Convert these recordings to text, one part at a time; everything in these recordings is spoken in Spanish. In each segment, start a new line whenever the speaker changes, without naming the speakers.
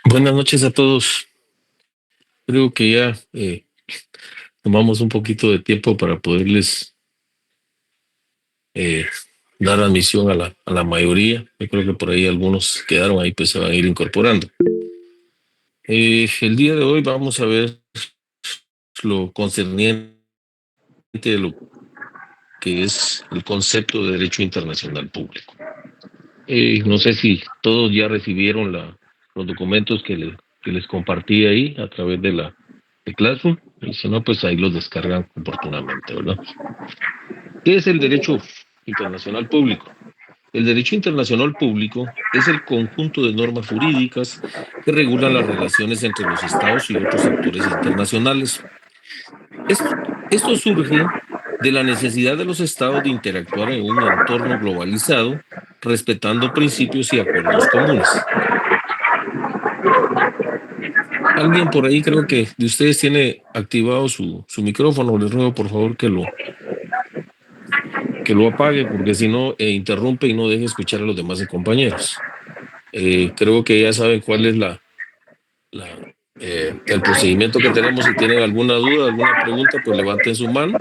Buenas noches a todos. Creo que ya tomamos un poquito de tiempo para poderles eh, dar admisión a la mayoría. Yo creo que por ahí algunos quedaron ahí, pues se van a ir incorporando. El día de hoy vamos a ver lo concerniente de lo que es el concepto de derecho internacional público. No sé si todos ya recibieron los documentos que les compartí ahí a través de Classroom, y si no, pues ahí los descargan oportunamente, ¿verdad? ¿Qué es el derecho internacional público? El derecho internacional público es el conjunto de normas jurídicas que regulan las relaciones entre los estados y otros actores internacionales. Esto surge de la necesidad de los estados de interactuar en un entorno globalizado, respetando principios y acuerdos comunes. Alguien por ahí, creo que de ustedes, tiene activado su micrófono. Les ruego por favor que lo apague, porque si no, interrumpe y no deje escuchar a los demás compañeros. Creo que ya saben cuál es el procedimiento que tenemos. Si tienen alguna duda, alguna pregunta, pues levanten su mano.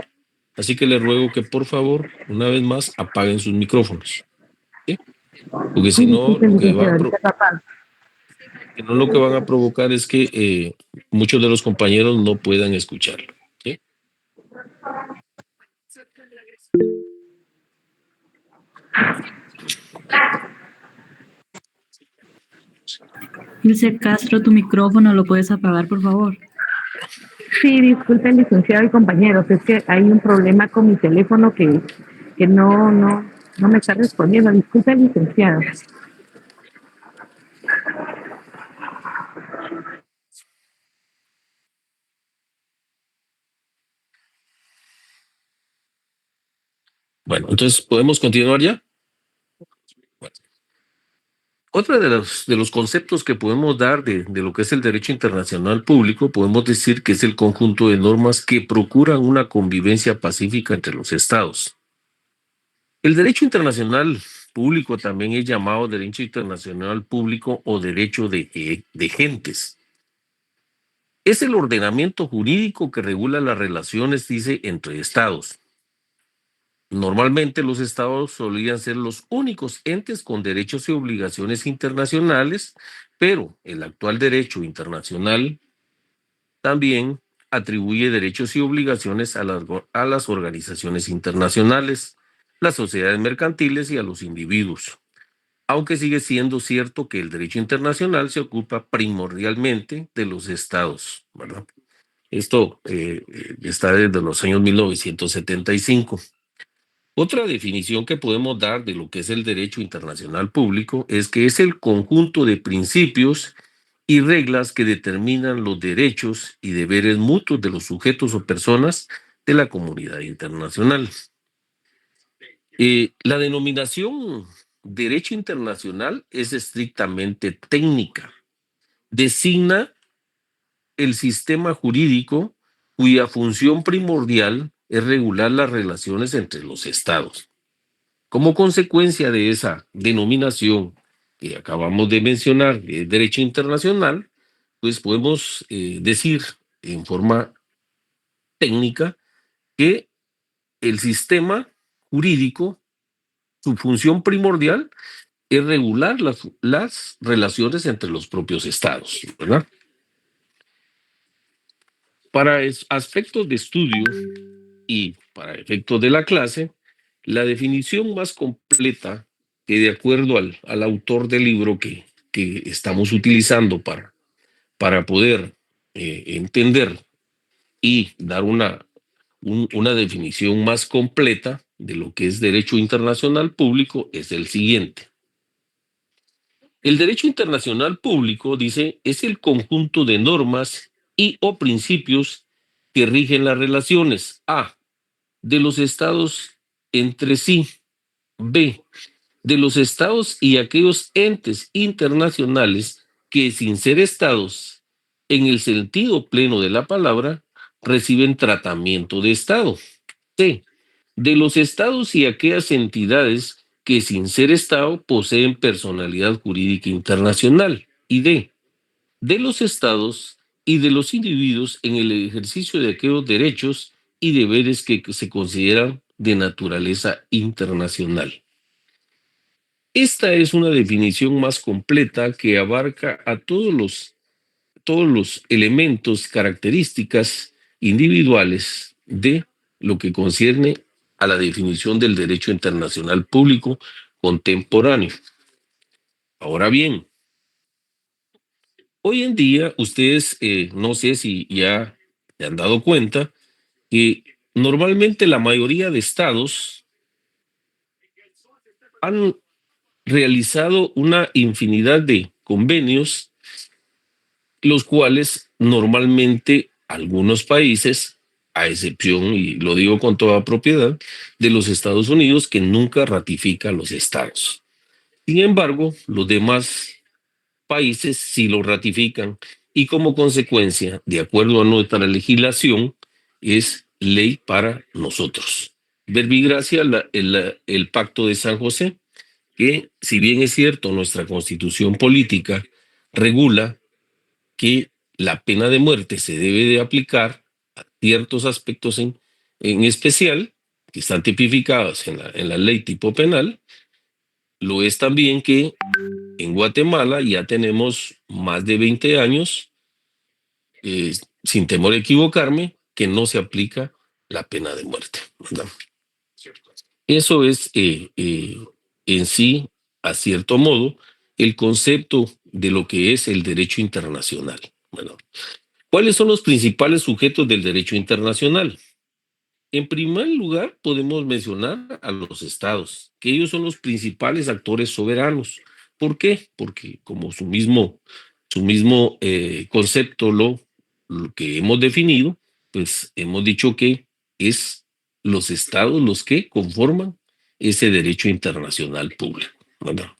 Así que les ruego que por favor, una vez más, apaguen sus micrófonos, ¿sí? Porque si no, lo que van a provocar es que muchos de los compañeros no puedan escucharlo, ¿sí?
Ilse Castro, tu micrófono lo puedes apagar, por favor.
Sí, disculpen, licenciado y compañeros, es que hay un problema con mi teléfono que no me está respondiendo. Disculpen, licenciado.
Bueno, entonces, ¿podemos continuar ya? Bueno. Otra de los conceptos que podemos dar de lo que es el derecho internacional público, podemos decir que es el conjunto de normas que procuran una convivencia pacífica entre los estados. El derecho internacional público también es llamado derecho internacional público o derecho de gentes. Es el ordenamiento jurídico que regula las relaciones, dice, entre estados. Normalmente los estados solían ser los únicos entes con derechos y obligaciones internacionales, pero el actual derecho internacional también atribuye derechos y obligaciones a las organizaciones internacionales, las sociedades mercantiles y a los individuos. Aunque sigue siendo cierto que el derecho internacional se ocupa primordialmente de los estados, ¿verdad? Esto está desde los años 1975. Otra definición que podemos dar de lo que es el derecho internacional público es que es el conjunto de principios y reglas que determinan los derechos y deberes mutuos de los sujetos o personas de la comunidad internacional. La denominación derecho internacional es estrictamente técnica. Designa el sistema jurídico cuya función primordial es regular las relaciones entre los estados. Como consecuencia de esa denominación que acabamos de mencionar, de derecho internacional, pues podemos decir en forma técnica que el sistema jurídico, su función primordial es regular las relaciones entre los propios estados, ¿verdad? Para aspectos de estudio y para efectos de la clase, la definición más completa, que de acuerdo al autor del libro que estamos utilizando para poder entender y dar una una definición más completa de lo que es derecho internacional público es el siguiente. El derecho internacional público, dice, es el conjunto de normas y o principios que rigen las relaciones A, de los estados entre sí, B, de los estados y aquellos entes internacionales que, sin ser estados en el sentido pleno de la palabra, reciben tratamiento de estado. C, de los estados y aquellas entidades que, sin ser estado, poseen personalidad jurídica internacional. Y D, de los estados y de los individuos en el ejercicio de aquellos derechos y deberes que se consideran de naturaleza internacional. Esta es una definición más completa que abarca a todos los elementos, características individuales de lo que concierne a la definición del derecho internacional público contemporáneo. Ahora bien, hoy en día ustedes, no sé si ya se han dado cuenta, que normalmente la mayoría de estados han realizado una infinidad de convenios, los cuales normalmente algunos países, a excepción, y lo digo con toda propiedad, de los Estados Unidos, que nunca ratifica los estados. Sin embargo, los demás países sí lo ratifican y como consecuencia, de acuerdo a nuestra legislación, es ley para nosotros. Verbigracia, el Pacto de San José, que si bien es cierto, nuestra constitución política regula que la pena de muerte se debe de aplicar a ciertos aspectos en especial, que están tipificados en la ley tipo penal, lo es también que en Guatemala ya tenemos más de 20 años, sin temor a equivocarme, que no se aplica la pena de muerte, ¿verdad? Eso es en sí, a cierto modo, el concepto de lo que es el derecho internacional. Bueno, ¿cuáles son los principales sujetos del derecho internacional? En primer lugar, podemos mencionar a los estados, que ellos son los principales actores soberanos. ¿Por qué? Porque como su mismo concepto lo que hemos definido, pues hemos dicho que es los estados los que conforman ese derecho internacional público, ¿verdad?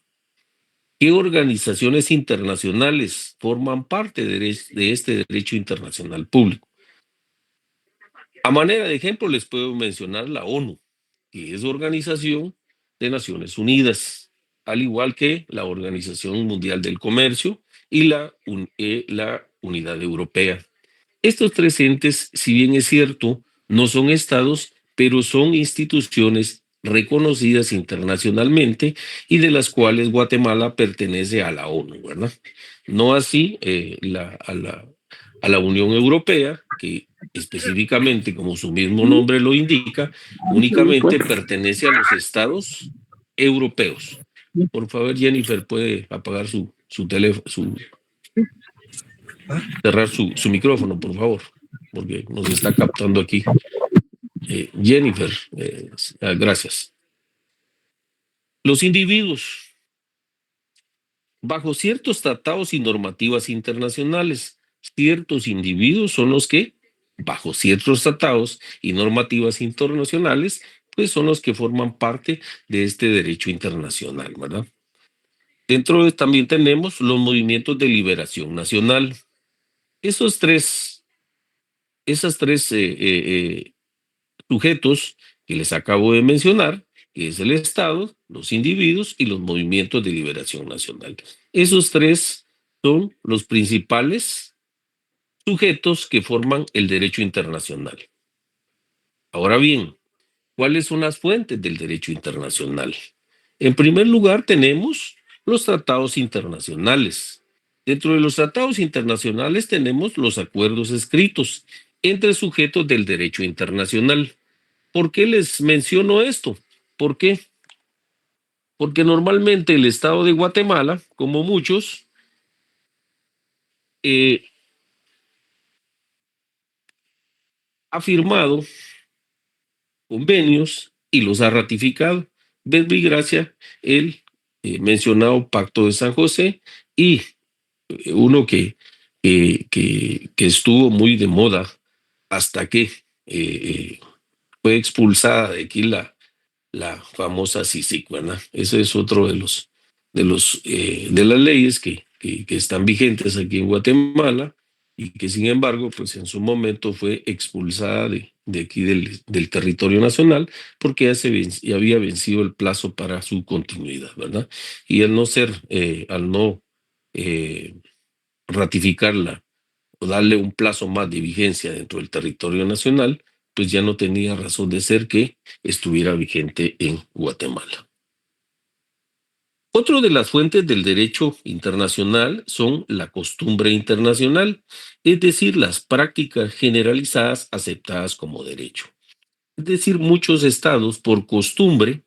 ¿Qué organizaciones internacionales forman parte de este derecho internacional público? A manera de ejemplo, les puedo mencionar la ONU, que es Organización de Naciones Unidas, al igual que la Organización Mundial del Comercio y la Unidad Europea. Estos tres entes, si bien es cierto, no son estados, pero son instituciones reconocidas internacionalmente y de las cuales Guatemala pertenece a la ONU, ¿verdad? No así a la Unión Europea, que específicamente, como su mismo nombre lo indica, únicamente pertenece a los estados europeos. Por favor, Jennifer, puede apagar su teléfono, cerrar su micrófono, por favor, porque nos está captando aquí. Jennifer, gracias. Los individuos, bajo ciertos tratados y normativas internacionales, ciertos individuos son los que, bajo ciertos tratados y normativas internacionales, pues son los que forman parte de este derecho internacional, ¿verdad? Dentro de también tenemos los movimientos de liberación nacional. Esas tres sujetos que les acabo de mencionar, que es el Estado, los individuos y los movimientos de liberación nacional. Esos tres son los principales sujetos que forman el derecho internacional. Ahora bien, ¿cuáles son las fuentes del derecho internacional? En primer lugar, tenemos los tratados internacionales. Dentro de los tratados internacionales tenemos los acuerdos escritos entre sujetos del derecho internacional. ¿Por qué les menciono esto? ¿Por qué? Porque normalmente el Estado de Guatemala, como muchos, ha firmado convenios y los ha ratificado. Verbigracia, el mencionado Pacto de San José y uno que estuvo muy de moda hasta que fue expulsada de aquí la famosa CICIG, ¿verdad? Ese es otro de las leyes que están vigentes aquí en Guatemala y que sin embargo, pues en su momento fue expulsada de aquí del territorio nacional porque ya había vencido el plazo para su continuidad, ¿verdad? Y al no ratificarla o darle un plazo más de vigencia dentro del territorio nacional, pues ya no tenía razón de ser que estuviera vigente en Guatemala. Otro de las fuentes del derecho internacional son la costumbre internacional, es decir, las prácticas generalizadas aceptadas como derecho. Es decir, muchos estados por costumbre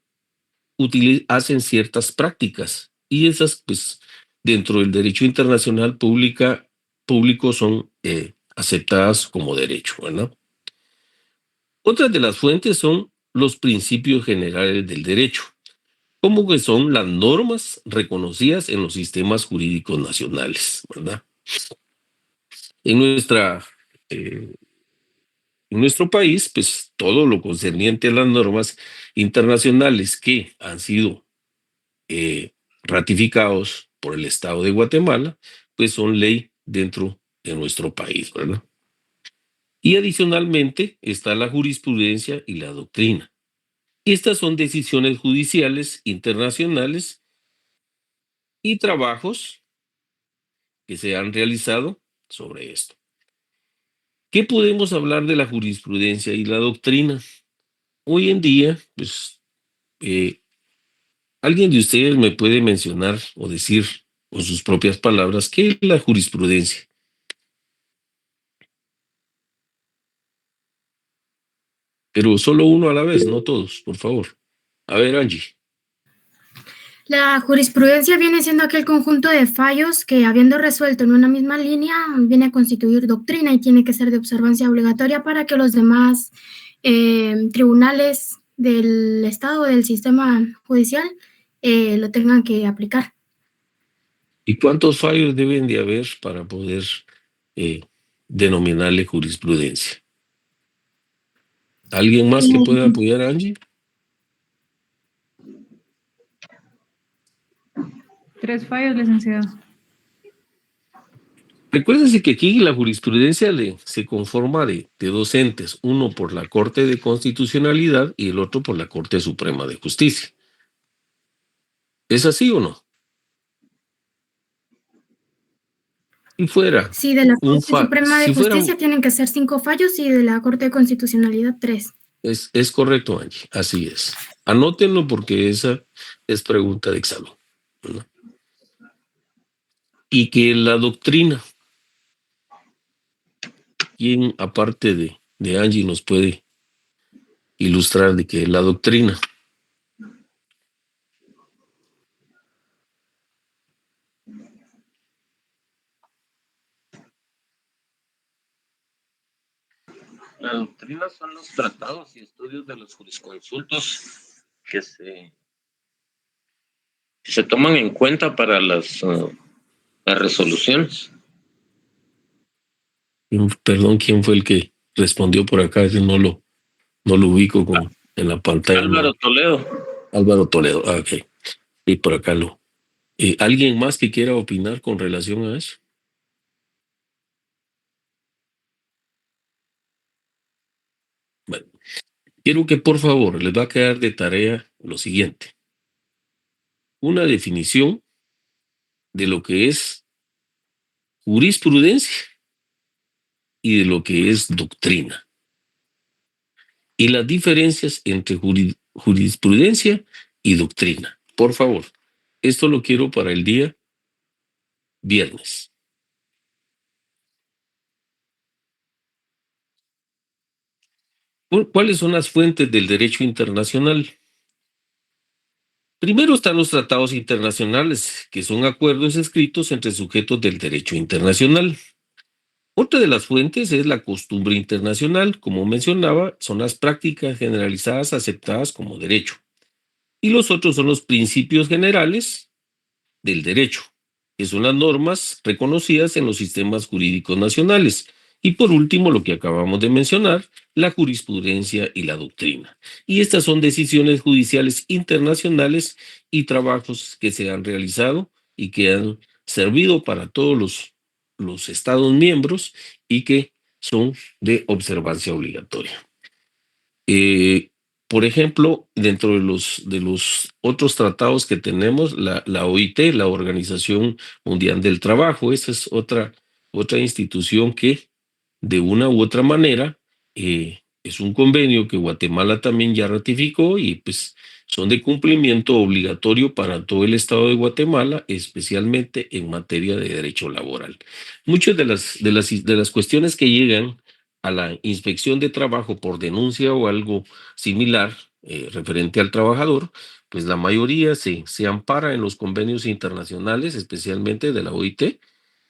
hacen ciertas prácticas y esas, pues, dentro del derecho internacional público son aceptadas como derecho, ¿verdad? Otras de las fuentes son los principios generales del derecho, como que son las normas reconocidas en los sistemas jurídicos nacionales, ¿verdad? En eh, en nuestro país, pues todo lo concerniente a las normas internacionales que han sido ratificados por el Estado de Guatemala, pues son ley dentro de nuestro país, ¿verdad? Y adicionalmente está la jurisprudencia y la doctrina. Estas son decisiones judiciales internacionales y trabajos que se han realizado sobre esto. ¿Qué podemos hablar de la jurisprudencia y la doctrina? Hoy en día, pues, ¿alguien de ustedes me puede mencionar o decir con sus propias palabras qué es la jurisprudencia? Pero solo uno a la vez, no todos, por favor. A ver, Angie.
La jurisprudencia viene siendo aquel conjunto de fallos que, habiendo resuelto en una misma línea, viene a constituir doctrina y tiene que ser de observancia obligatoria para que los demás tribunales del Estado, del sistema judicial, lo tengan que aplicar.
¿Y cuántos fallos deben de haber para poder eh, denominarle jurisprudencia? ¿Alguien más que pueda apoyar a Angie?
3 fallos, licenciado.
Recuérdense que aquí la jurisprudencia se conforma de dos entes, uno por la Corte de Constitucionalidad y el otro por la Corte Suprema de Justicia. ¿Es así o no? Si fuera
Sí, de la
un
Corte Suprema de
si fuera
Justicia tienen que ser 5 fallos y de la Corte de Constitucionalidad 3.
es correcto, Angie, así es. Anótenlo porque esa es pregunta de examen, ¿no? Y que la doctrina, ¿quién aparte de Angie nos puede ilustrar de que la doctrina?
La doctrina son los tratados y estudios de los jurisconsultos que se toman en cuenta para las resoluciones.
Perdón, ¿quién fue el que respondió por acá? Que no lo ubico en la pantalla.
Álvaro Toledo.
Álvaro Toledo, ok. Y por acá lo. ¿Alguien más que quiera opinar con relación a eso? Bueno, quiero que por favor les va a quedar de tarea lo siguiente. Una definición de lo que es jurisprudencia y de lo que es doctrina. Y las diferencias entre jurisprudencia y doctrina. Por favor, esto lo quiero para el día viernes. ¿Cuáles son las fuentes del derecho internacional? Primero están los tratados internacionales, que son acuerdos escritos entre sujetos del derecho internacional. Otra de las fuentes es la costumbre internacional. Como mencionaba, son las prácticas generalizadas aceptadas como derecho. Y los otros son los principios generales del derecho, que son las normas reconocidas en los sistemas jurídicos nacionales. Y por último, lo que acabamos de mencionar, la jurisprudencia y la doctrina. Y estas son decisiones judiciales internacionales y trabajos que se han realizado y que han servido para todos los Estados miembros y que son de observancia obligatoria. Por ejemplo, dentro de los otros tratados que tenemos, la OIT, la Organización Mundial del Trabajo, esa es otra institución que de una u otra manera es un convenio que Guatemala también ya ratificó y pues son de cumplimiento obligatorio para todo el estado de Guatemala, especialmente en materia de derecho laboral. Muchas de las cuestiones que llegan a la inspección de trabajo por denuncia o algo similar referente al trabajador, pues la mayoría se ampara en los convenios internacionales, especialmente de la OIT,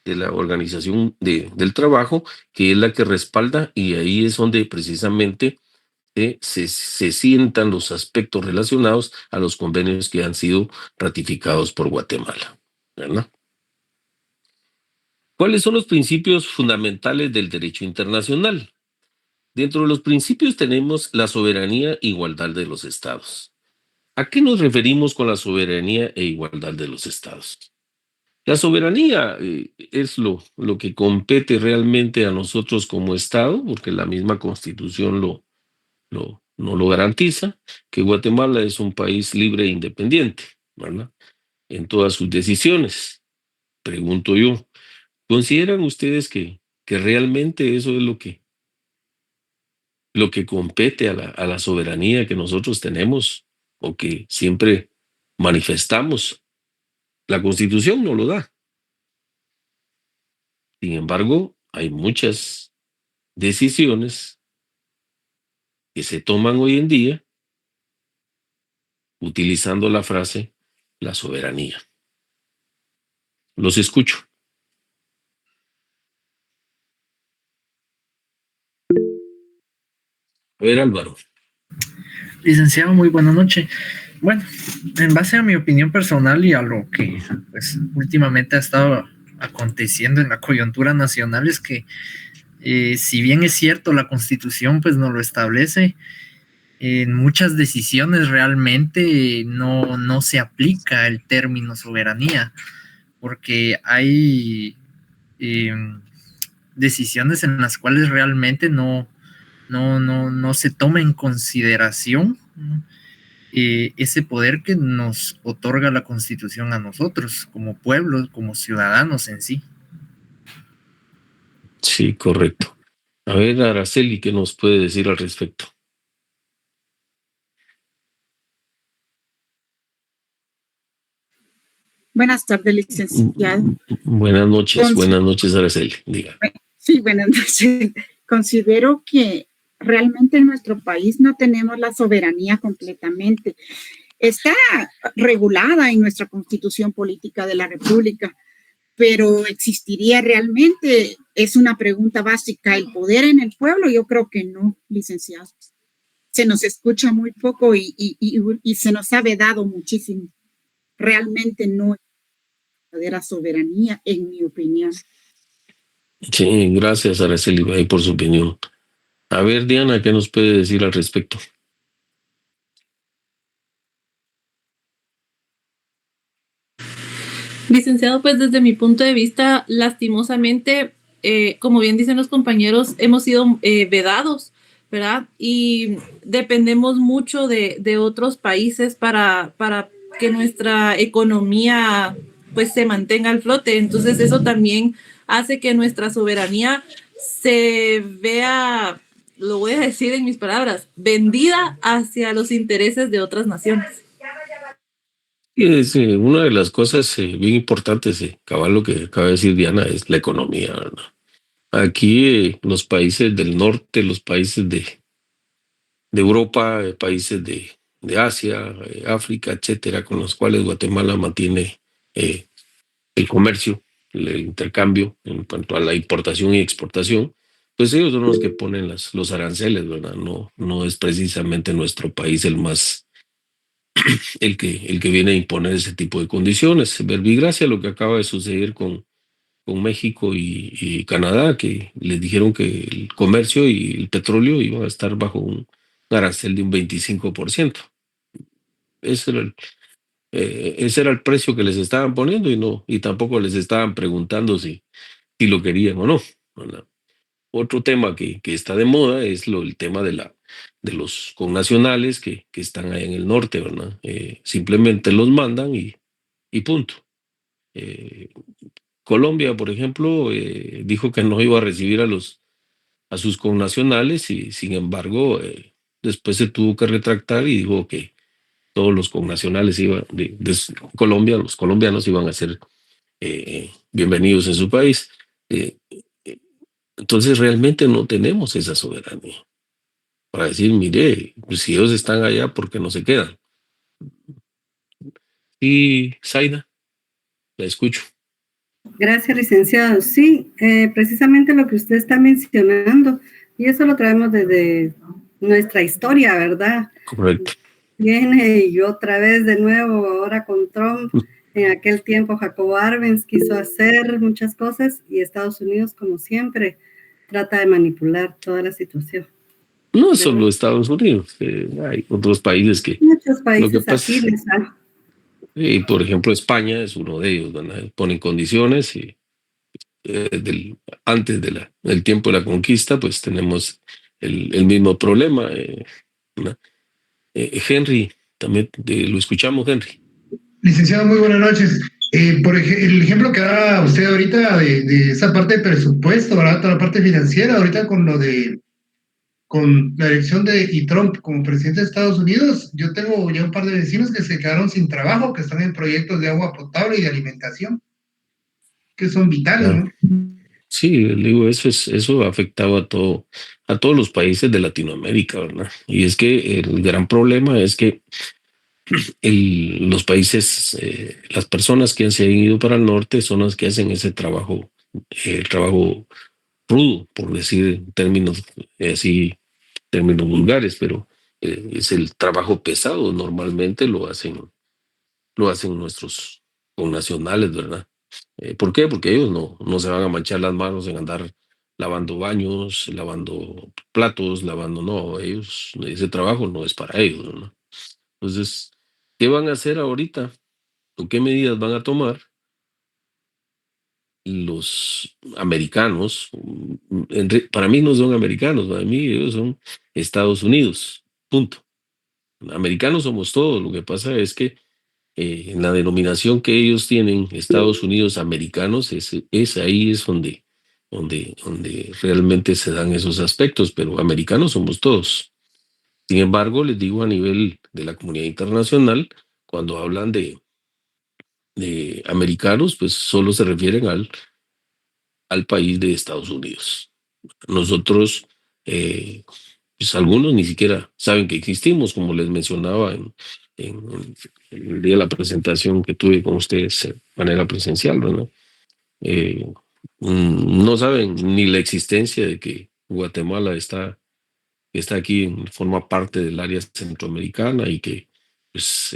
de la Organización del Trabajo, que es la que respalda, y ahí es donde precisamente se sientan los aspectos relacionados a los convenios que han sido ratificados por Guatemala, ¿verdad? ¿Cuáles son los principios fundamentales del derecho internacional? Dentro de los principios tenemos la soberanía e igualdad de los estados. ¿A qué nos referimos con la soberanía e igualdad de los estados? La soberanía es lo que compete realmente a nosotros como Estado, porque la misma Constitución no lo garantiza, que Guatemala es un país libre e independiente, ¿verdad? En todas sus decisiones. Pregunto yo, ¿consideran ustedes que realmente eso es lo que compete a la soberanía que nosotros tenemos o que siempre manifestamos? La Constitución no lo da. Sin embargo, hay muchas decisiones que se toman hoy en día utilizando la frase la soberanía. Los escucho. A ver, Álvaro.
Licenciado, muy buena noche. Bueno, en base a mi opinión personal y a lo que pues, últimamente ha estado aconteciendo en la coyuntura nacional es que si bien es cierto la Constitución pues no lo establece, en muchas decisiones realmente no se aplica el término soberanía, porque hay decisiones en las cuales realmente no se toma en consideración ese poder que nos otorga la Constitución a nosotros, como pueblo, como ciudadanos en sí.
Sí, correcto. A ver, Araceli, ¿qué nos puede decir al respecto?
Buenas tardes, licenciado.
Buenas noches, Araceli. Diga.
Sí, buenas noches. Considero que realmente en nuestro país no tenemos la soberanía completamente. Está regulada en nuestra Constitución Política de la República, pero ¿existiría realmente? Es una pregunta básica. ¿El poder en el pueblo? Yo creo que no, licenciado. Se nos escucha muy poco y se nos ha vedado muchísimo. Realmente no es verdadera soberanía, en mi opinión.
Sí, gracias, Araceli, por su opinión. A ver, Diana, ¿qué nos puede decir al respecto?
Licenciado, pues desde mi punto de vista, lastimosamente, como bien dicen los compañeros, hemos sido vedados, ¿verdad? Y dependemos mucho de otros países para que nuestra economía pues se mantenga al flote. Entonces eso también hace que nuestra soberanía se vea, lo voy a decir en mis palabras, vendida hacia los intereses de otras naciones.
Es una de las cosas bien importantes, cabal, lo que acaba de decir Diana, es la economía, ¿verdad? Aquí los países del norte, los países de Europa, países de Asia, África, etcétera, con los cuales Guatemala mantiene el comercio, el intercambio en cuanto a la importación y exportación, pues ellos son los que ponen los aranceles, ¿verdad? No es precisamente nuestro país el que viene a imponer ese tipo de condiciones. Verbigracia, lo que acaba de suceder con México y Canadá, que les dijeron que el comercio y el petróleo iban a estar bajo un arancel de un 25%. Ese era el precio que les estaban poniendo y tampoco les estaban preguntando si lo querían o no, ¿verdad? Otro tema que está de moda es el tema de los connacionales que están ahí en el norte, ¿verdad? Simplemente los mandan y punto. Colombia, por ejemplo, dijo que no iba a recibir a sus connacionales y sin embargo después se tuvo que retractar y dijo que todos los connacionales de Colombia, los colombianos iban a ser bienvenidos en su país. Entonces realmente no tenemos esa soberanía para decir, mire, pues si ellos están allá, ¿por qué no se quedan? Y Zaida, la escucho.
Gracias, licenciado. Sí, precisamente lo que usted está mencionando, y eso lo traemos desde nuestra historia, ¿verdad?
Correcto.
Viene y otra vez de nuevo, ahora con Trump. En aquel tiempo Jacobo Arbenz quiso hacer muchas cosas y Estados Unidos, como siempre, trata de manipular toda la situación.
No es solo Estados Unidos, hay otros países que...
Muchos países afines.
Y por ejemplo España es uno de ellos, ¿verdad? Ponen condiciones y antes del tiempo de la conquista pues tenemos el mismo problema. Henry, también lo escuchamos, Henry.
Licenciado, muy buenas noches. El ejemplo que da usted ahorita de esa parte de presupuesto, ¿verdad? Toda la parte financiera, ahorita con la elección de Trump como presidente de Estados Unidos, yo tengo ya un par de vecinos que se quedaron sin trabajo, que están en proyectos de agua potable y de alimentación, que son vitales, ¿no?
Sí, digo, eso ha afectado a todos los países de Latinoamérica, ¿verdad? Y es que el gran problema es que los países, las personas que se han ido para el norte son las que hacen ese trabajo, el trabajo rudo, por decir en términos términos vulgares, pero es el trabajo pesado. Normalmente lo hacen nuestros connacionales, ¿verdad? ¿Por qué? Porque ellos no se van a manchar las manos en andar lavando baños, lavando platos, no, ese trabajo no es para ellos, ¿no? Entonces, ¿qué van a hacer ahorita? ¿O qué medidas van a tomar los americanos? Para mí no son americanos, para mí ellos son Estados Unidos, punto. Americanos somos todos, lo que pasa es que en la denominación que ellos tienen, Estados Unidos americanos, ahí es donde realmente se dan esos aspectos, pero americanos somos todos. Sin embargo, les digo a nivel de la comunidad internacional, cuando hablan de americanos, pues solo se refieren al país de Estados Unidos. Nosotros, pues algunos ni siquiera saben que existimos, como les mencionaba en el día de la presentación que tuve con ustedes de manera presencial, ¿verdad? No saben ni la existencia de que Guatemala está aquí, forma parte del área centroamericana y que pues,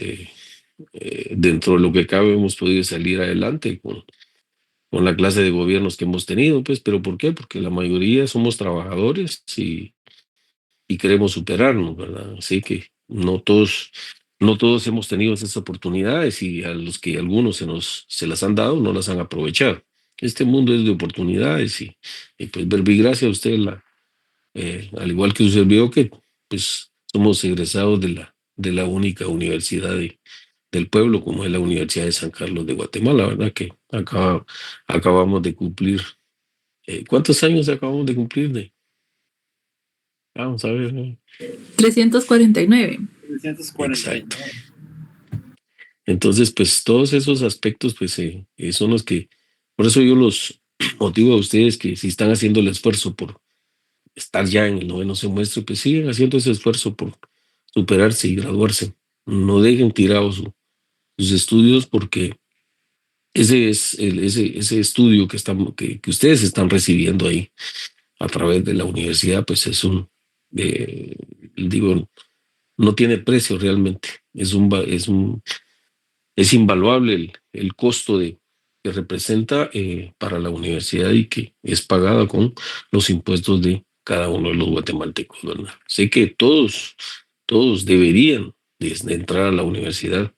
dentro de lo que cabe hemos podido salir adelante con la clase de gobiernos que hemos tenido, pues, pero ¿por qué? Porque la mayoría somos trabajadores y queremos superarnos, ¿verdad? Así que no todos hemos tenido esas oportunidades y a los que algunos se las han dado no las han aprovechado. Este mundo es de oportunidades y pues verbigracia a usted, al igual que su servidor, que pues somos egresados de la única universidad del pueblo, como es la Universidad de San Carlos de Guatemala, ¿verdad? Que acabamos de cumplir. ¿Cuántos años acabamos de cumplir? Vamos a ver.
349.
349.
Exacto. Entonces, pues todos esos aspectos, pues son los que, por eso yo los motivo a ustedes que si están haciendo el esfuerzo por estar ya en el 9º semestre, pues sigan haciendo ese esfuerzo por superarse y graduarse. No dejen tirados sus estudios porque ese estudio que ustedes están recibiendo ahí a través de la universidad, pues digo, no tiene precio realmente. Es invaluable el costo que representa para la universidad y que es pagada con los impuestos de cada uno de los guatemaltecos, ¿verdad? Sé que todos deberían desde entrar a la universidad.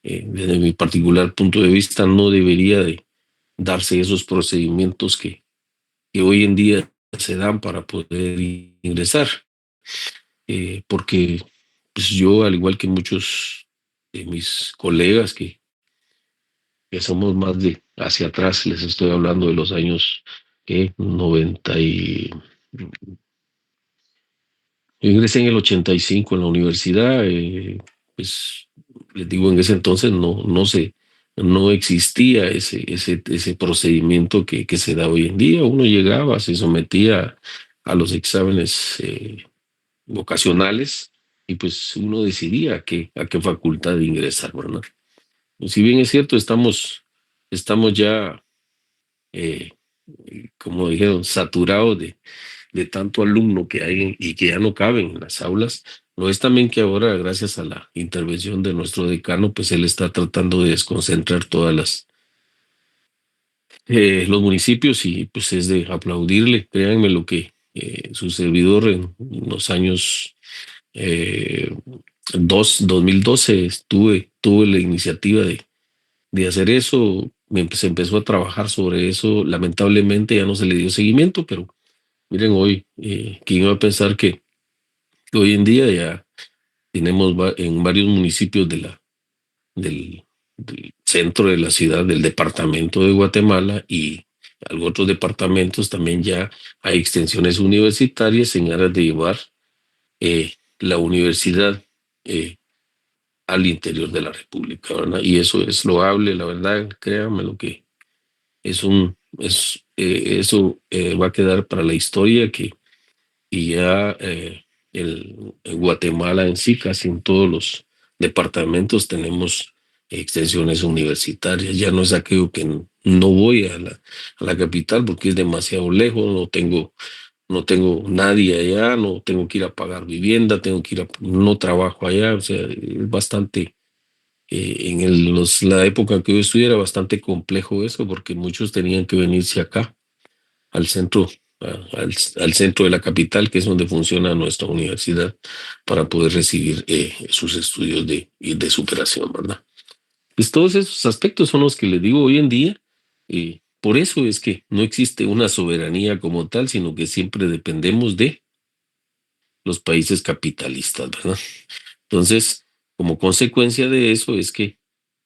Desde mi particular punto de vista, no debería de darse esos procedimientos que hoy en día se dan para poder ingresar, porque pues yo, al igual que muchos de mis colegas que somos más de hacia atrás, les estoy hablando de los años 90 yo ingresé en el 85 en la universidad, pues les digo, en ese entonces no existía ese procedimiento que se da hoy en día. Uno llegaba, se sometía a los exámenes vocacionales y pues uno decidía a qué facultad ingresar, ¿verdad? Si bien es cierto, estamos ya, eh, como dijeron, saturados de tanto alumno que hay y que ya no caben en las aulas. Lo es también que ahora, gracias a la intervención de nuestro decano, pues él está tratando de desconcentrar los municipios y pues es de aplaudirle. Créanme lo que su servidor en los años 2012 tuve la iniciativa de hacer eso. Se empezó a trabajar sobre eso. Lamentablemente ya no se le dio seguimiento, pero miren hoy, ¿quién iba a pensar que hoy en día ya tenemos en varios municipios del centro de la ciudad, del departamento de Guatemala y otros departamentos también ya hay extensiones universitarias en aras de llevar la universidad al interior de la República, ¿verdad? Y eso es loable, la verdad, créanme lo que eso va a quedar para la historia y ya en Guatemala en sí, casi en todos los departamentos tenemos extensiones universitarias. Ya no es aquello que no voy a la capital porque es demasiado lejos, no tengo nadie allá, no tengo que ir a pagar vivienda, no trabajo allá, o sea, es bastante, la época que yo estudié era bastante complejo eso porque muchos tenían que venirse acá al centro, al centro de la capital, que es donde funciona nuestra universidad, para poder recibir sus estudios de superación, ¿verdad? Pues todos esos aspectos son los que les digo hoy en día. Por eso es que no existe una soberanía como tal, sino que siempre dependemos de los países capitalistas, ¿verdad? Entonces, como consecuencia de eso es que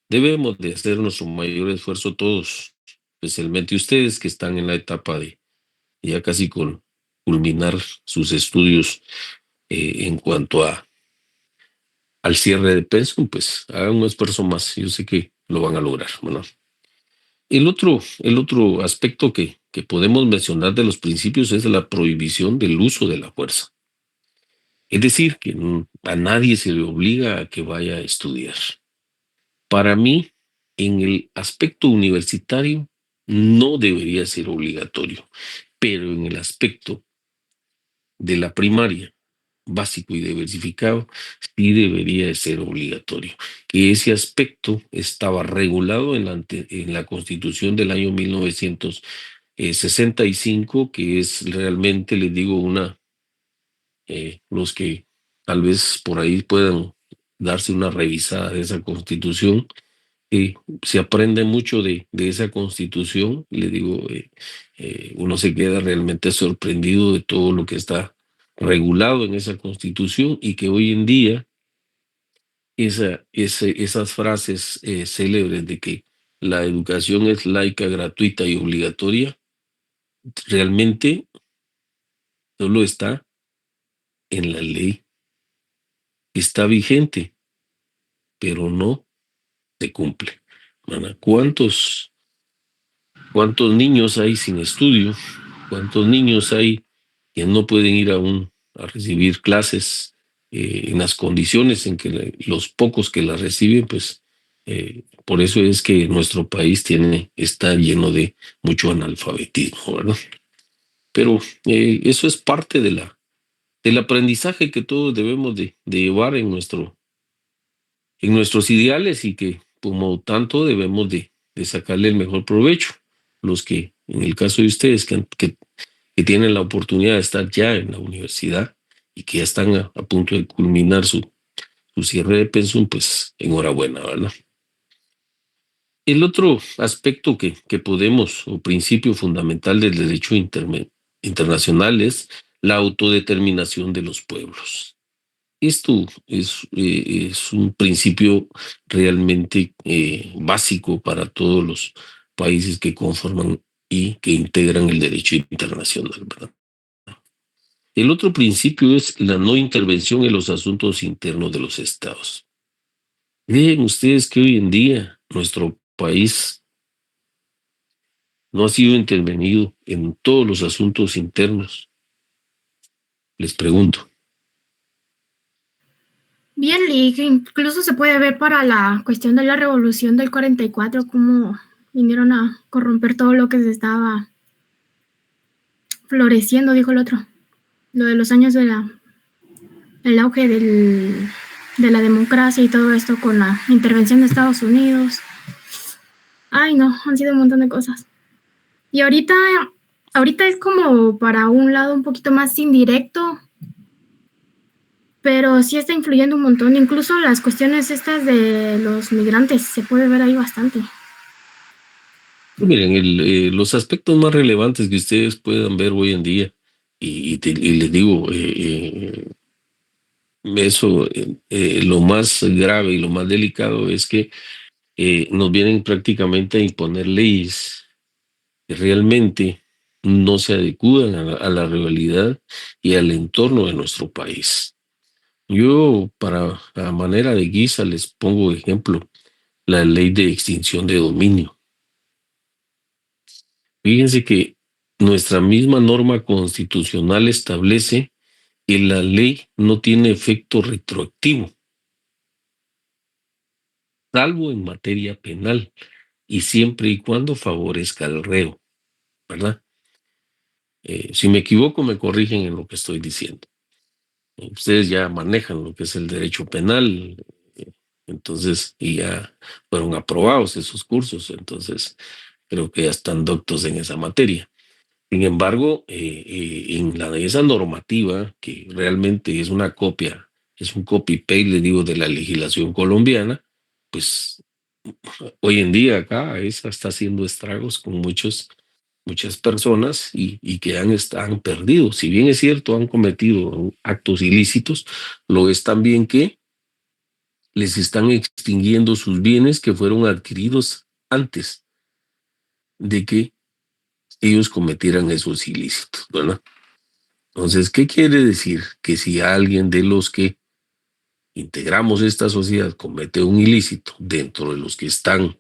debemos de hacer nuestro mayor esfuerzo todos, especialmente ustedes que están en la etapa de ya casi con culminar sus estudios en cuanto al cierre de pensum, pues hagan un esfuerzo más. Yo sé que lo van a lograr. Bueno, el otro aspecto que podemos mencionar de los principios es la prohibición del uso de la fuerza. Es decir, que a nadie se le obliga a que vaya a estudiar. Para mí, en el aspecto universitario, no debería ser obligatorio, pero en el aspecto de la primaria, básico y diversificado, sí debería de ser obligatorio. Que ese aspecto estaba regulado en la Constitución del año 1965, que es realmente, les digo, los que tal vez por ahí puedan darse una revisada de esa Constitución. Se aprende mucho de esa Constitución, le digo, uno se queda realmente sorprendido de todo lo que está regulado en esa Constitución y que hoy en día esas frases célebres de que la educación es laica, gratuita y obligatoria, realmente solo está en la ley, está vigente, pero no se cumple. ¿Cuántos niños hay sin estudio? ¿Cuántos niños hay que no pueden ir a recibir clases en las condiciones en que los pocos que las reciben, pues Por eso es que nuestro país está lleno de mucho analfabetismo, ¿verdad? Pero eso es parte del aprendizaje que todos debemos de llevar en nuestros ideales y que como tanto debemos de sacarle el mejor provecho. Los que, en el caso de ustedes, que tienen la oportunidad de estar ya en la universidad y que ya están a punto de culminar su cierre de pensum, pues enhorabuena, ¿verdad? El otro aspecto que podemos, o principio fundamental del derecho internacional, es la autodeterminación de los pueblos. Esto es un principio realmente básico para todos los países que conforman y que integran el derecho internacional, ¿verdad? El otro principio es la no intervención en los asuntos internos de los estados. Vean ustedes que hoy en día nuestro país no ha sido intervenido en todos los asuntos internos. Les pregunto.
Bien, Lee, que incluso se puede ver para la cuestión de la revolución del 44, cómo vinieron a corromper todo lo que se estaba floreciendo, dijo el otro. Lo de los años del auge de la democracia y todo esto con la intervención de Estados Unidos. Ay, no, han sido un montón de cosas. Y ahorita es como para un lado un poquito más indirecto, pero sí está influyendo un montón. Incluso las cuestiones estas de los migrantes, se puede ver ahí bastante.
Miren, los aspectos más relevantes que ustedes puedan ver hoy en día, y les digo, lo más grave y lo más delicado es que nos vienen prácticamente a imponer leyes que realmente no se adecúan a la realidad y al entorno de nuestro país. Yo, a manera de guisa, les pongo ejemplo, la ley de extinción de dominio. Fíjense que nuestra misma norma constitucional establece que la ley no tiene efecto retroactivo, salvo en materia penal y siempre y cuando favorezca al reo, ¿verdad? Si me equivoco, me corrigen en lo que estoy diciendo. Ustedes ya manejan lo que es el derecho penal, entonces, y ya fueron aprobados esos cursos, entonces creo que ya están doctos en esa materia. Sin embargo, en esa normativa, que realmente es una copia, es un copy-paste, le digo, de la legislación colombiana, pues hoy en día acá esa está haciendo estragos con muchas personas y que han perdido. Si bien es cierto, han cometido actos ilícitos, lo es también que les están extinguiendo sus bienes que fueron adquiridos antes de que ellos cometieran esos ilícitos, ¿verdad? Entonces, ¿qué quiere decir? Que si alguien de los que integramos esta sociedad comete un ilícito dentro de los que están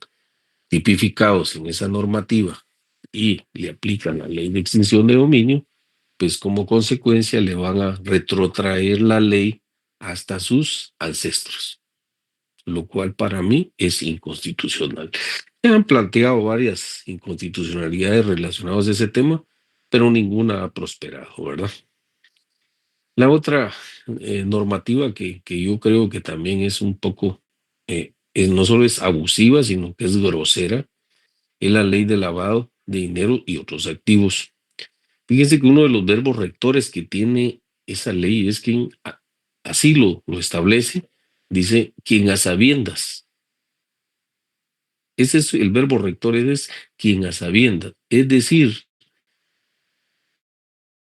tipificados en esa normativa y le aplican la ley de extinción de dominio, pues como consecuencia le van a retrotraer la ley hasta sus ancestros, lo cual para mí es inconstitucional. Se han planteado varias inconstitucionalidades relacionadas a ese tema, pero ninguna ha prosperado, ¿verdad? La otra normativa que yo creo que también es un poco, no solo es abusiva, sino que es grosera, es la ley de lavado de dinero y otros activos. Fíjense que uno de los verbos rectores que tiene esa ley es quien, así lo establece, dice quien a sabiendas. Ese es el verbo rector, es quien a sabiendas. Es decir,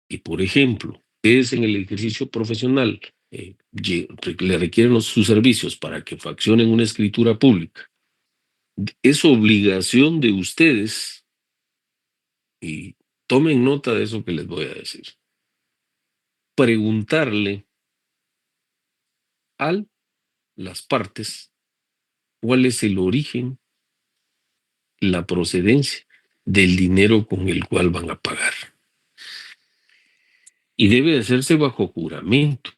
que por ejemplo, es en el ejercicio profesional, le requieren sus servicios para que faccionen una escritura pública. Es obligación de ustedes, y tomen nota de eso que les voy a decir, preguntarle a las partes cuál es el origen, la procedencia del dinero con el cual van a pagar. Y debe hacerse bajo juramento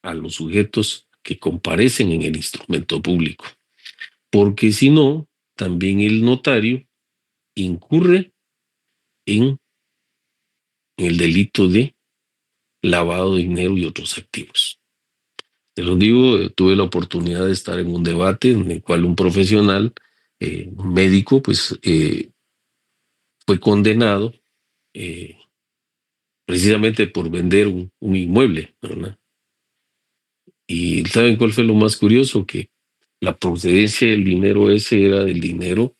a los sujetos que comparecen en el instrumento público. porque si no, también el notario incurre en el delito de lavado de dinero y otros activos. Te lo digo, tuve la oportunidad de estar en un debate en el cual un profesional, un médico, pues fue condenado precisamente por vender un inmueble, ¿verdad? Y ¿saben cuál fue lo más curioso? Que la procedencia del dinero ese era del dinero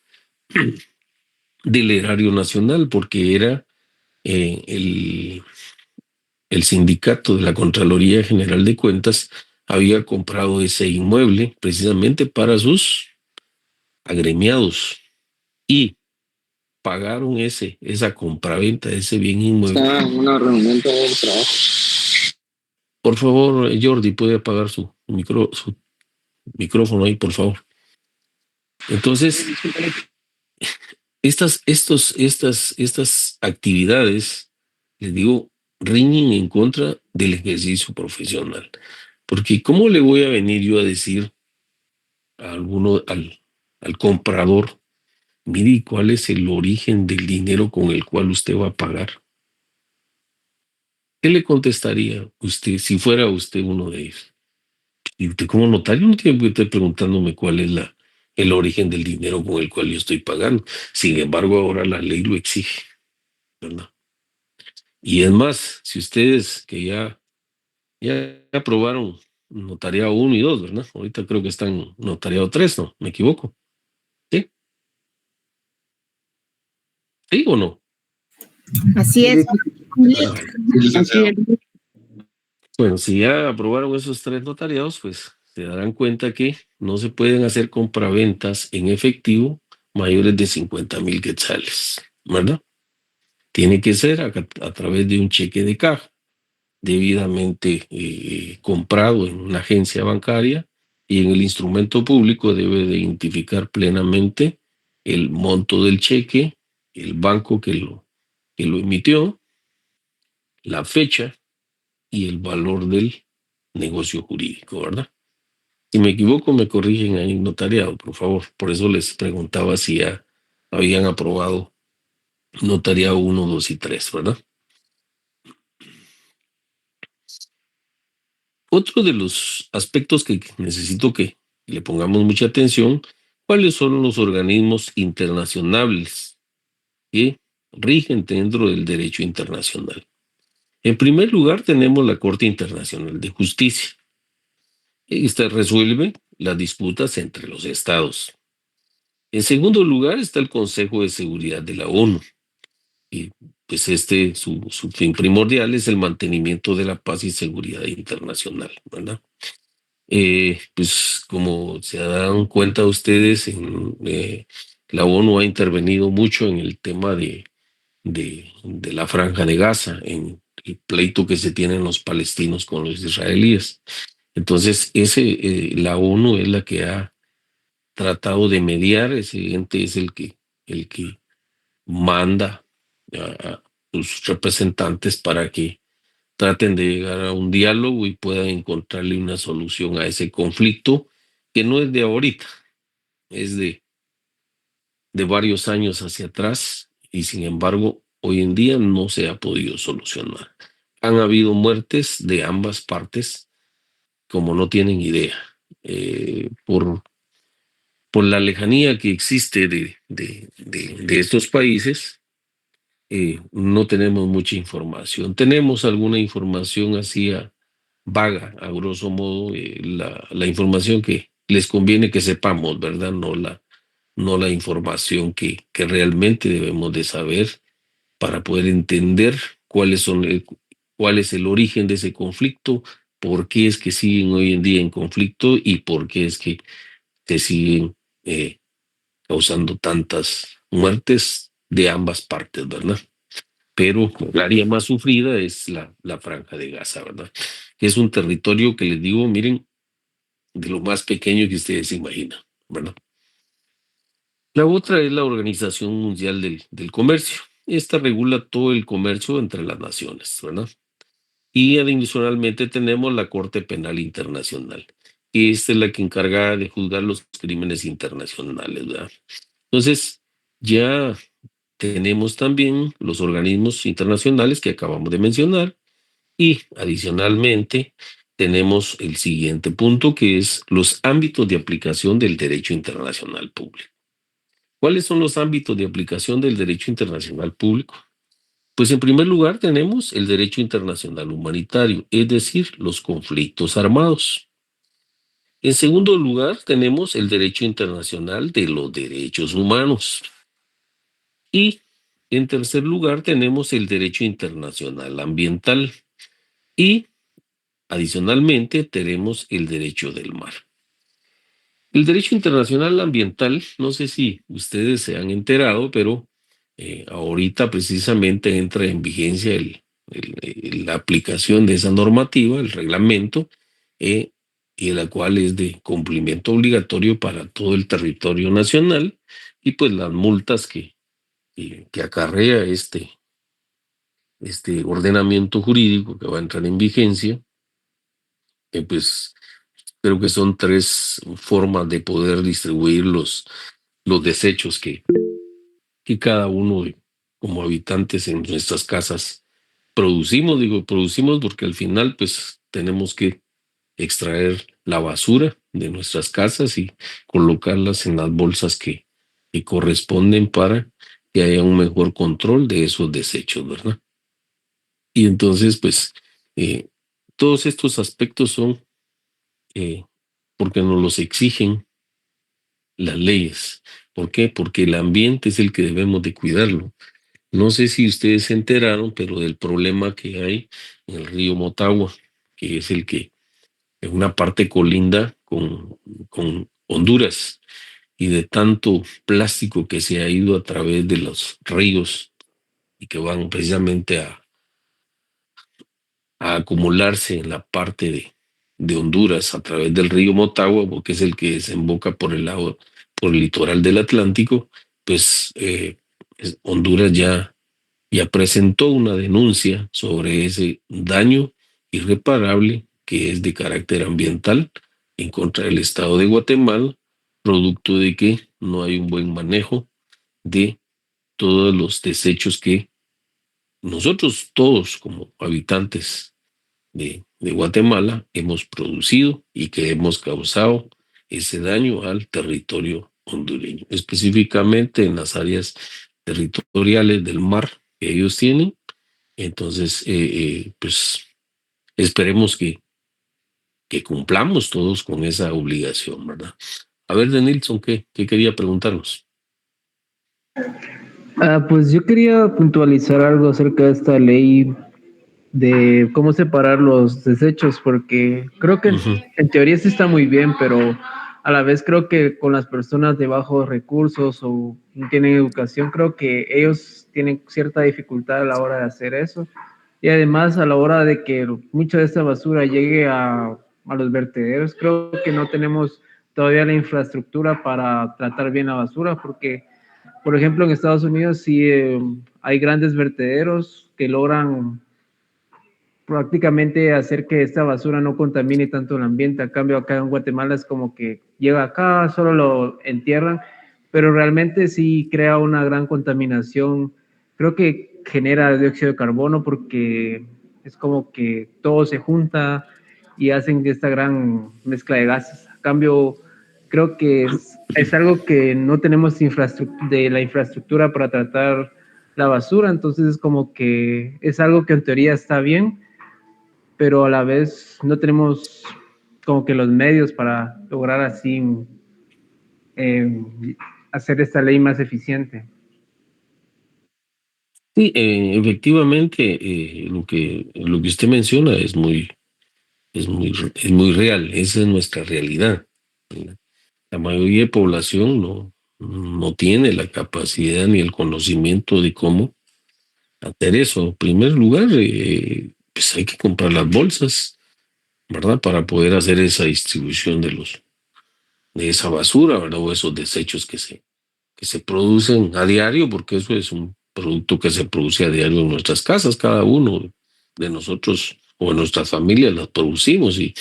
del erario nacional, porque era el sindicato de la Contraloría General de Cuentas había comprado ese inmueble precisamente para sus agremiados y pagaron esa compraventa de ese bien inmueble.
Estaba en una reunión de trabajo.
Por favor, Jordi, puede apagar su micrófono ahí, por favor. Entonces, estas actividades, les digo, riñen en contra del ejercicio profesional. Porque ¿cómo le voy a venir yo a decir a al comprador, mire, cuál es el origen del dinero con el cual usted va a pagar? ¿Qué le contestaría usted si fuera usted uno de ellos? Y usted como notario no tiene que estar preguntándome cuál es el origen del dinero con el cual yo estoy pagando. Sin embargo, ahora la ley lo exige, ¿verdad? Y es más, si ustedes que ya aprobaron notariado 1 y 2, ¿verdad? Ahorita creo que están notariado 3, ¿no? ¿Me equivoco? ¿Sí? ¿Sí o no?
Así es.
Así es.
Bueno, si ya aprobaron esos 3 notariados, pues se darán cuenta que no se pueden hacer compraventas en efectivo mayores de 50,000 quetzales, ¿verdad? Tiene que ser a través de un cheque de caja debidamente comprado en una agencia bancaria, y en el instrumento público debe de identificar plenamente el monto del cheque, el banco que lo emitió, la fecha y el valor del negocio jurídico, ¿verdad? Si me equivoco, me corrigen ahí en notariado, por favor. Por eso les preguntaba si ya habían aprobado notariado 1, 2 y 3, ¿verdad? Otro de los aspectos que necesito que le pongamos mucha atención, ¿cuáles son los organismos internacionales que rigen dentro del derecho internacional? En primer lugar, tenemos la Corte Internacional de Justicia. Esta resuelve las disputas entre los estados. En segundo lugar está el Consejo de Seguridad de la ONU. Y pues su fin primordial es el mantenimiento de la paz y seguridad internacional, ¿verdad? Pues como se dan cuenta ustedes, la ONU ha intervenido mucho en el tema de la Franja de Gaza, en el pleito que se tienen los palestinos con los israelíes. Entonces, la ONU es la que ha tratado de mediar. Ese ente es el que manda a sus representantes para que traten de llegar a un diálogo y puedan encontrarle una solución a ese conflicto, que no es de ahorita, es de varios años hacia atrás, y sin embargo hoy en día no se ha podido solucionar. Han habido muertes de ambas partes como no tienen idea, por la lejanía que existe de estos países. No tenemos mucha información. Tenemos alguna información así vaga, a grosso modo, la información que les conviene que sepamos, ¿verdad? No la información que realmente debemos de saber para poder entender cuál es el origen de ese conflicto, por qué es que siguen hoy en día en conflicto y por qué es que se siguen causando tantas muertes de ambas partes, ¿verdad? Pero la área más sufrida es la Franja de Gaza, ¿verdad? Que es un territorio que les digo, miren, de lo más pequeño que ustedes se imaginan, ¿verdad? La otra es la Organización Mundial del Comercio. Esta regula todo el comercio entre las naciones, ¿verdad? Y adicionalmente tenemos la Corte Penal Internacional. y esta es la que encarga de juzgar los crímenes internacionales, ¿verdad? Entonces, ya tenemos también los organismos internacionales que acabamos de mencionar y adicionalmente tenemos el siguiente punto que es los ámbitos de aplicación del derecho internacional público. ¿Cuáles son los ámbitos de aplicación del derecho internacional público? Pues en primer lugar tenemos el derecho internacional humanitario, es decir, los conflictos armados. En segundo lugar tenemos el derecho internacional de los derechos humanos. Y en tercer lugar tenemos el derecho internacional ambiental. Y adicionalmente tenemos el derecho del mar. El derecho internacional ambiental, no sé si ustedes se han enterado, pero ahorita precisamente entra en vigencia la aplicación de esa normativa, el reglamento, y la cual es de cumplimiento obligatorio para todo el territorio nacional, y pues las multas que acarrea este ordenamiento jurídico que va a entrar en vigencia, pues creo que son 3 formas de poder distribuir los desechos que cada uno como habitantes en nuestras casas producimos. Digo, producimos porque al final pues tenemos que extraer la basura de nuestras casas y colocarlas en las bolsas que corresponden para que haya un mejor control de esos desechos, ¿verdad? Y entonces pues todos estos aspectos son porque nos los exigen las leyes. ¿Por qué? Porque el ambiente es el que debemos de cuidarlo. No sé si ustedes se enteraron, pero del problema que hay en el río Motagua, que es el que en una parte colinda con Honduras, y de tanto plástico que se ha ido a través de los ríos y que van precisamente a acumularse en la parte de Honduras a través del río Motagua, porque es el que desemboca por el litoral del Atlántico, pues Honduras ya presentó una denuncia sobre ese daño irreparable que es de carácter ambiental en contra del Estado de Guatemala, producto de que no hay un buen manejo de todos los desechos que nosotros todos como habitantes de Guatemala hemos producido y que hemos causado ese daño al territorio hondureño, específicamente en las áreas territoriales del mar que ellos tienen. Entonces, pues esperemos que cumplamos todos con esa obligación, ¿verdad? A ver, Denilson, ¿qué quería preguntarnos?
Pues yo quería puntualizar algo acerca de esta ley de cómo separar los desechos, porque creo que en teoría sí está muy bien, pero a la vez creo que con las personas de bajos recursos o no tienen educación, creo que ellos tienen cierta dificultad a la hora de hacer eso. Y además a la hora de que mucha de esta basura llegue a los vertederos, creo que no tenemos todavía la infraestructura para tratar bien la basura, porque, por ejemplo, en Estados Unidos sí hay grandes vertederos que logran prácticamente hacer que esta basura no contamine tanto el ambiente. A cambio, acá en Guatemala es como que llega acá, solo lo entierran, pero realmente sí crea una gran contaminación. Creo que genera dióxido de carbono porque es como que todo se junta y hacen esta gran mezcla de gases. A cambio, creo que es algo que no tenemos la infraestructura para tratar la basura, entonces es como que es algo que en teoría está bien, pero a la vez no tenemos como que los medios para lograr así hacer esta ley más eficiente.
Sí, efectivamente, lo que usted menciona es muy real. Esa es nuestra realidad. La mayoría de población no tiene la capacidad ni el conocimiento de cómo hacer eso. En primer lugar, pues hay que comprar las bolsas, ¿verdad? Para poder hacer esa distribución de esa basura, ¿verdad? O esos desechos que se producen a diario, porque eso es un producto que se produce a diario en nuestras casas. Cada uno de nosotros o en nuestras familias las producimos y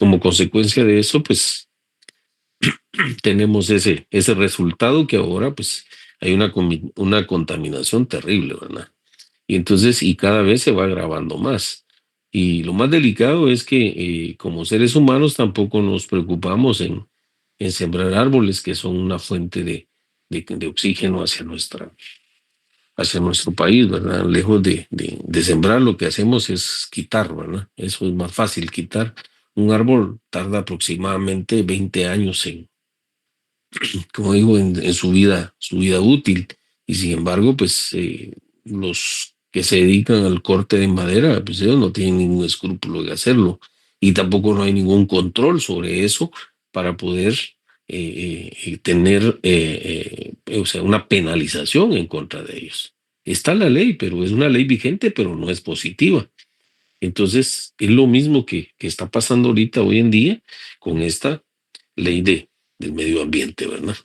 como consecuencia de eso, pues tenemos ese resultado que ahora pues hay una contaminación terrible, ¿verdad? Y entonces, y cada vez se va agravando más. Y lo más delicado es que como seres humanos tampoco nos preocupamos en sembrar árboles que son una fuente de oxígeno hacia nuestro país, ¿verdad? Lejos de sembrar, lo que hacemos es quitar, ¿verdad? Eso es más fácil quitar. Un árbol tarda aproximadamente 20 años como digo, en su vida útil. Y sin embargo, pues los que se dedican al corte de madera, pues ellos no tienen ningún escrúpulo de hacerlo. Y tampoco no hay ningún control sobre eso para poder tener, o sea, una penalización en contra de ellos. Está la ley, pero es una ley vigente, pero no es positiva. Entonces, es lo mismo que está pasando ahorita, hoy en día, con esta ley del medio ambiente, ¿verdad?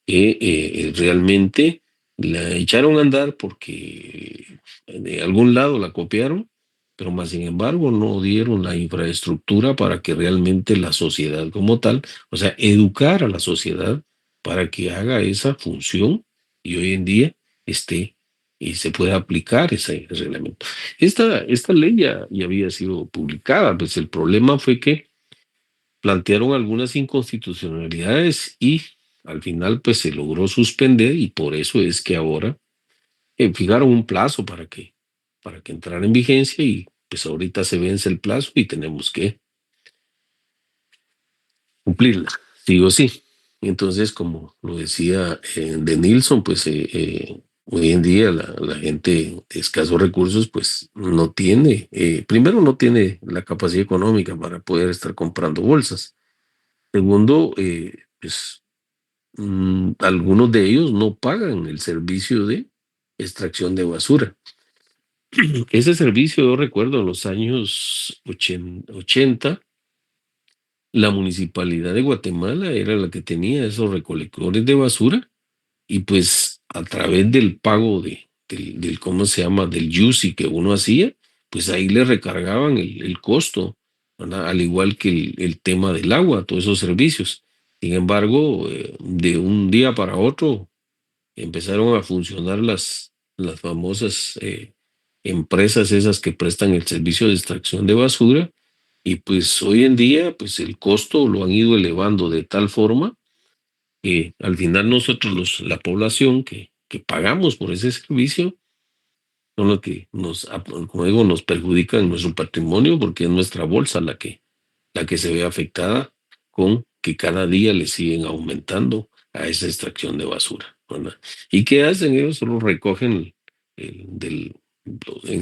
Que realmente la echaron a andar porque de algún lado la copiaron, pero más sin embargo no dieron la infraestructura para que realmente la sociedad como tal, o sea, educar a la sociedad para que haga esa función y hoy en día esté y se pueda aplicar ese reglamento. Esta ley ya había sido publicada, pues el problema fue que plantearon algunas inconstitucionalidades y al final pues se logró suspender y por eso es que ahora fijaron un plazo para que entrara en vigencia y pues ahorita se vence el plazo y tenemos que cumplirla, sí o sí. Entonces, como lo decía de Nilsson, pues hoy en día la gente de escasos recursos pues no tiene, primero no tiene la capacidad económica para poder estar comprando bolsas. Segundo, pues algunos de ellos no pagan el servicio de extracción de basura. Ese servicio, yo recuerdo, en los años 80, la municipalidad de Guatemala era la que tenía esos recolectores de basura y pues a través del pago del ¿cómo se llama? Del UCI que uno hacía, pues ahí le recargaban el costo, ¿verdad? Al igual que el tema del agua, todos esos servicios. Sin embargo, de un día para otro empezaron a funcionar las famosas empresas esas que prestan el servicio de extracción de basura y pues hoy en día pues el costo lo han ido elevando de tal forma que al final nosotros la población que pagamos por ese servicio son los que como digo, nos perjudican nuestro patrimonio porque es nuestra bolsa la que se ve afectada con que cada día le siguen aumentando a esa extracción de basura, ¿verdad? ¿Y qué hacen? Ellos solo recogen en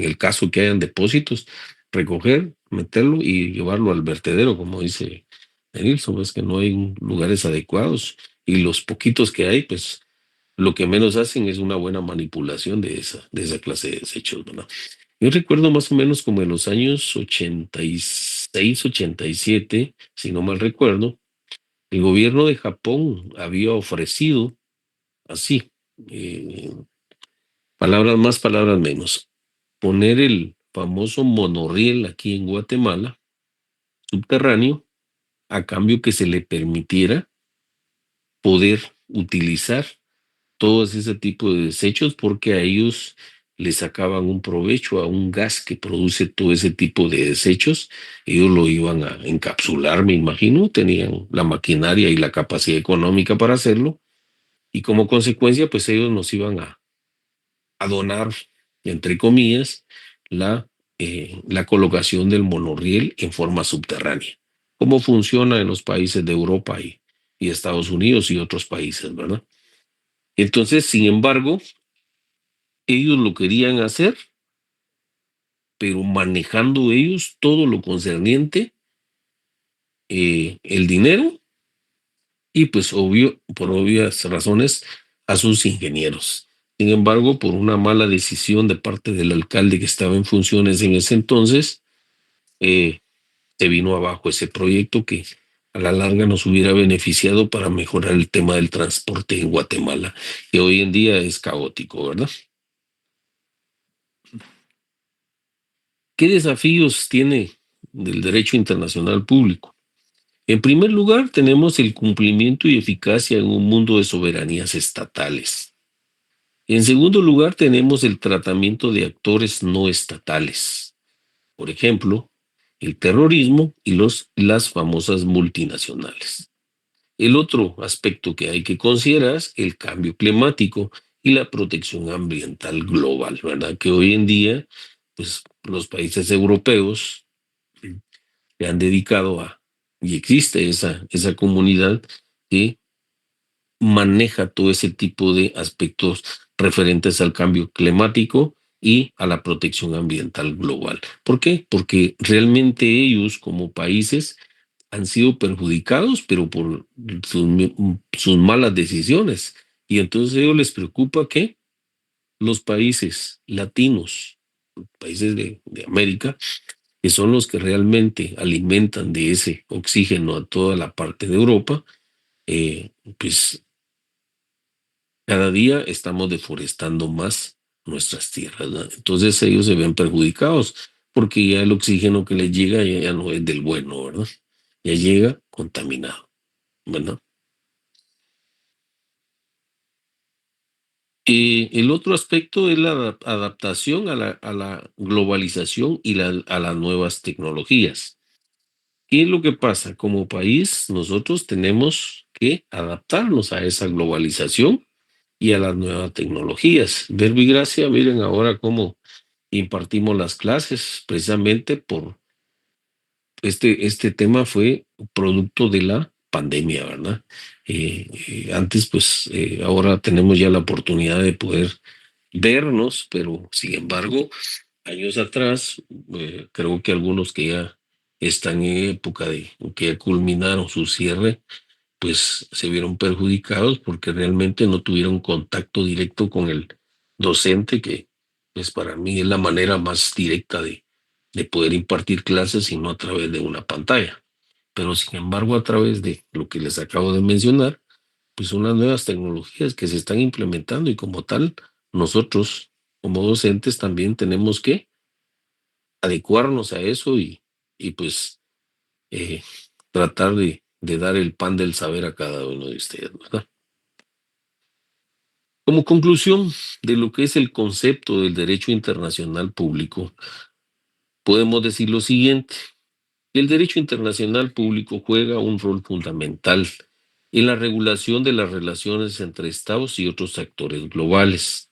el caso que hayan depósitos, recoger, meterlo y llevarlo al vertedero, como dice Nilsson, es que no hay lugares adecuados y los poquitos que hay, pues lo que menos hacen es una buena manipulación de esa clase de desechos, ¿verdad? Yo recuerdo más o menos como en los años 86, 87, si no mal recuerdo, el gobierno de Japón había ofrecido así, eh, palabras más, palabras menos, poner el famoso monorriel aquí en Guatemala, subterráneo, a cambio que se le permitiera poder utilizar todos ese tipo de desechos porque a ellos le sacaban un provecho a un gas que produce todo ese tipo de desechos. Ellos lo iban a encapsular, me imagino, tenían la maquinaria y la capacidad económica para hacerlo y como consecuencia pues ellos nos iban a donar, entre comillas, la colocación del monorriel en forma subterránea. ¿Cómo funciona en los países de Europa y Estados Unidos y otros países, verdad? Entonces, sin embargo, ellos lo querían hacer, pero manejando ellos todo lo concerniente, el dinero y pues obvio, por obvias razones, a sus ingenieros. Sin embargo, por una mala decisión de parte del alcalde que estaba en funciones en ese entonces, se vino abajo ese proyecto que a la larga nos hubiera beneficiado para mejorar el tema del transporte en Guatemala, que hoy en día es caótico, ¿verdad? ¿Qué desafíos tiene del derecho internacional público? En primer lugar, tenemos el cumplimiento y eficacia en un mundo de soberanías estatales. En segundo lugar, tenemos el tratamiento de actores no estatales. Por ejemplo, el terrorismo y las famosas multinacionales. El otro aspecto que hay que considerar es el cambio climático y la protección ambiental global, ¿verdad? Que hoy en día, pues, los países europeos se han dedicado y existe esa comunidad que maneja todo ese tipo de aspectos referentes al cambio climático y a la protección ambiental global. ¿Por qué? Porque realmente ellos como países han sido perjudicados, pero por sus malas decisiones. Y entonces a ellos les preocupa que los países latinos, países de América, que son los que realmente alimentan de ese oxígeno a toda la parte de Europa, pues cada día estamos deforestando más nuestras tierras, ¿no? Entonces ellos se ven perjudicados porque ya el oxígeno que les llega ya no es del bueno, ¿verdad? Ya llega contaminado, ¿verdad? El otro aspecto es la adaptación a la globalización y a las nuevas tecnologías. ¿Qué es lo que pasa? Como país, nosotros tenemos que adaptarnos a esa globalización y a las nuevas tecnologías. Verbo y Gracia, miren ahora cómo impartimos las clases, precisamente por este tema fue producto de la pandemia, ¿verdad? Antes, pues, ahora tenemos ya la oportunidad de poder vernos, pero sin embargo, años atrás, creo que algunos que ya están en época que ya culminaron su cierre, pues se vieron perjudicados porque realmente no tuvieron contacto directo con el docente, que pues para mí es la manera más directa de poder impartir clases y no a través de una pantalla. Pero sin embargo, a través de lo que les acabo de mencionar, pues son las nuevas tecnologías que se están implementando y como tal, nosotros como docentes también tenemos que adecuarnos a eso y pues eh, tratar de dar el pan del saber a cada uno de ustedes, ¿verdad? Como conclusión de lo que es el concepto del derecho internacional público, podemos decir lo siguiente: el derecho internacional público juega un rol fundamental en la regulación de las relaciones entre Estados y otros actores globales.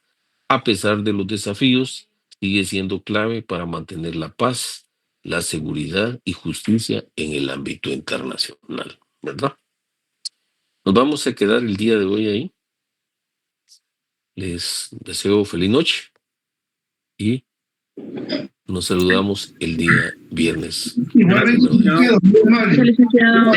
A pesar de los desafíos, sigue siendo clave para mantener la paz, la seguridad y justicia en el ámbito internacional, ¿verdad? Nos vamos a quedar el día de hoy ahí. Les deseo feliz noche y nos saludamos el día viernes.
Igualmente,
Licenciado.